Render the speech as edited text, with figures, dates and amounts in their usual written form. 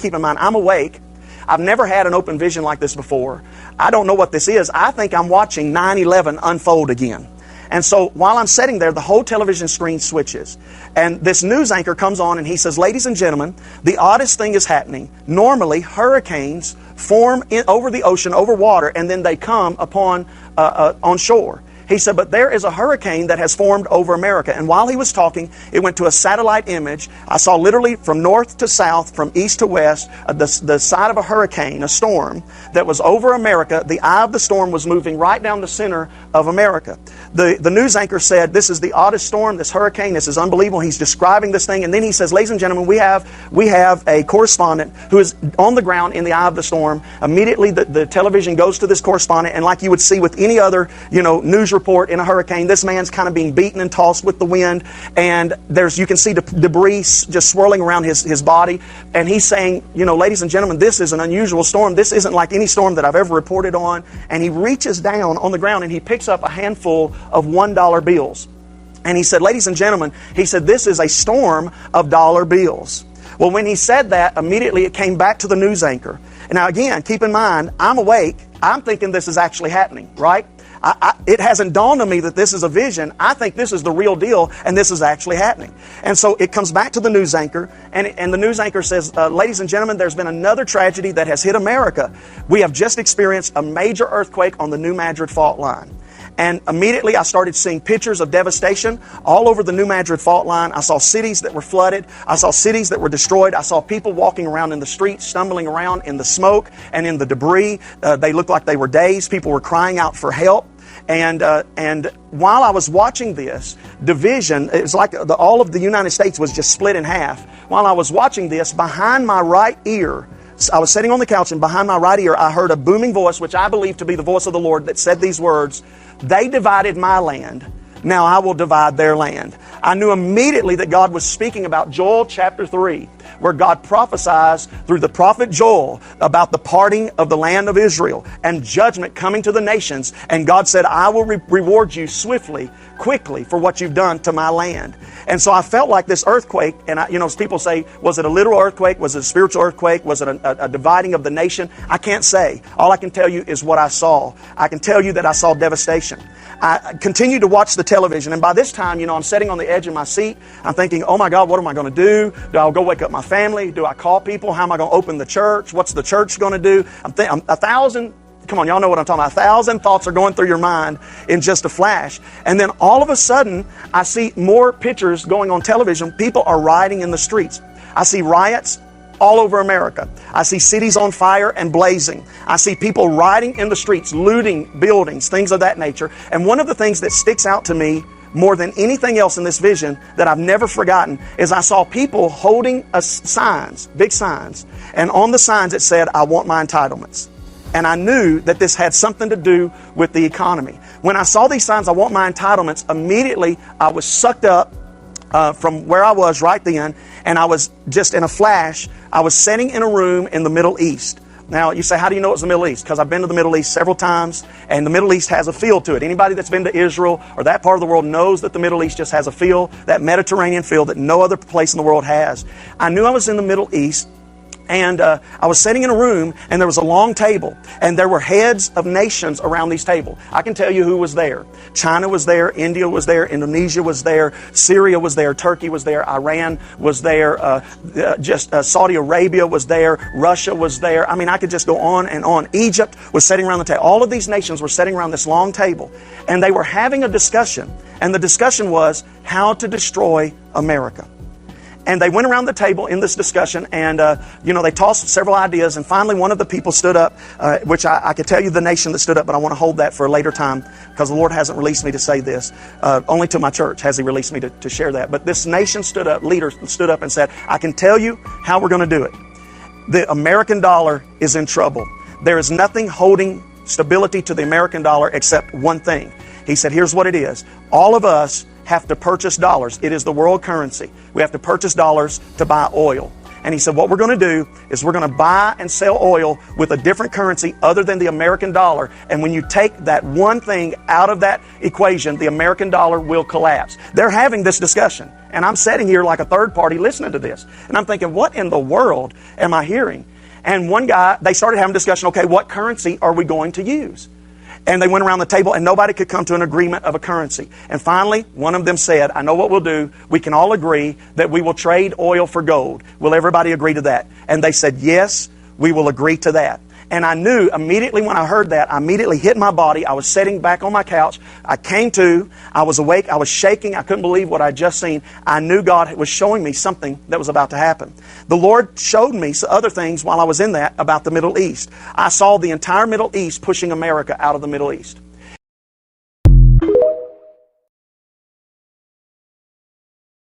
Keep in mind, I'm awake. I've never had an open vision like this before. I don't know what this is. I think I'm watching 9/11 unfold again. And so while I'm sitting there, the whole television screen switches. And this news anchor comes on and he says, ladies and gentlemen, the oddest thing is happening. Normally, hurricanes form over the ocean, over water, and then they come upon on shore. He said, but there is a hurricane that has formed over America. And while he was talking, it went to a satellite image. I saw literally from north to south, from east to west, the side of a hurricane, a storm that was over America. The eye of the storm was moving right down the center of America. The news anchor said, this is the oddest storm, this hurricane, this is unbelievable. He's describing this thing. And then he says, ladies and gentlemen, we have a correspondent who is on the ground in the eye of the storm. Immediately the television goes to this correspondent, and like you would see with any other, news report in a hurricane, this man's kind of being beaten and tossed with the wind, and you can see debris just swirling around his body, and he's saying, ladies and gentlemen, this is an unusual storm. This isn't like any storm that I've ever reported on. And he reaches down on the ground and he picks up a handful of $1 bills. And he said, ladies and gentlemen, he said, this is a storm of dollar bills. Well, when he said that, immediately it came back to the news anchor. And now again, keep in mind, I'm awake. I'm thinking this is actually happening, right? It hasn't dawned on me that this is a vision. I think this is the real deal, and this is actually happening. And so it comes back to the news anchor, and the news anchor says, ladies and gentlemen, there's been another tragedy that has hit America. We have just experienced a major earthquake on the New Madrid fault line. And immediately I started seeing pictures of devastation all over the New Madrid fault line. I saw cities that were flooded. I saw cities that were destroyed. I saw people walking around in the streets, stumbling around in the smoke and in the debris. They looked like they were dazed. People were crying out for help. And while I was watching this division, it's like all of the United States was just split in half. While I was watching this, behind my right ear, I was sitting on the couch, and behind my right ear, I heard a booming voice, which I believe to be the voice of the Lord, that said these words, "They divided my land. Now I will divide their land." I knew immediately that God was speaking about Joel chapter 3, where God prophesies through the prophet Joel about the parting of the land of Israel and judgment coming to the nations. And God said, I will reward you swiftly, quickly for what you've done to my land. And so I felt like this earthquake, and as people say, was it a literal earthquake? Was it a spiritual earthquake? Was it a dividing of the nation? I can't say. All I can tell you is what I saw. I can tell you that I saw devastation. I continued to watch the television, and by this time, I'm sitting on the edge of my seat. I'm thinking, oh my God, what am I going to do? Do I go wake up my family? Do I call people? How am I going to open the church? What's the church going to do? I'm 1,000, come on, y'all know what I'm talking about. 1,000 thoughts are going through your mind in just a flash. And then all of a sudden, I see more pictures going on television. People are rioting in the streets. I see riots all over America. I see cities on fire and blazing. I see people rioting in the streets, looting buildings, things of that nature. And one of the things that sticks out to me more than anything else in this vision that I've never forgotten is I saw people holding signs, big signs. And on the signs it said, I want my entitlements. And I knew that this had something to do with the economy. When I saw these signs, I want my entitlements, immediately I was sucked up from where I was right then, and I was just in a flash, I was sitting in a room in the Middle East. Now, you say, how do you know it's the Middle East? Because I've been to the Middle East several times, and the Middle East has a feel to it. Anybody that's been to Israel or that part of the world knows that the Middle East just has a feel, that Mediterranean feel that no other place in the world has. I knew I was in the Middle East, and I was sitting in a room, and there was a long table, and there were heads of nations around these tables. I can tell you who was there. China was there, India was there, Indonesia was there, Syria was there, Turkey was there, Iran was there, Saudi Arabia was there, Russia was there. I mean, I could just go on and on. Egypt was sitting around the table. All of these nations were sitting around this long table, and they were having a discussion, and the discussion was how to destroy America. And they went around the table in this discussion, and they tossed several ideas, and finally one of the people stood up, which I could tell you the nation that stood up, but I want to hold that for a later time because the Lord hasn't released me to say this. Only to my church has He released me to share that. But this nation stood up, leader stood up and said, I can tell you how we're going to do it. The American dollar is in trouble. There is nothing holding stability to the American dollar except one thing. He said, here's what it is. All of us have to purchase dollars. It is the world currency. We have to purchase dollars to buy oil. And he said, what we're going to do is we're going to buy and sell oil with a different currency other than the American dollar. And when you take that one thing out of that equation, the American dollar will collapse. They're having this discussion. And I'm sitting here like a third party listening to this. And I'm thinking, what in the world am I hearing? And one guy, they started having a discussion, okay, what currency are we going to use? And they went around the table and nobody could come to an agreement of a currency. And finally, one of them said, I know what we'll do. We can all agree that we will trade oil for gold. Will everybody agree to that? And they said, yes, we will agree to that. And I knew immediately when I heard that, I immediately hit my body. I was sitting back on my couch. I came to. I was awake. I was shaking. I couldn't believe what I'd just seen. I knew God was showing me something that was about to happen. The Lord showed me some other things while I was in that about the Middle East. I saw the entire Middle East pushing America out of the Middle East.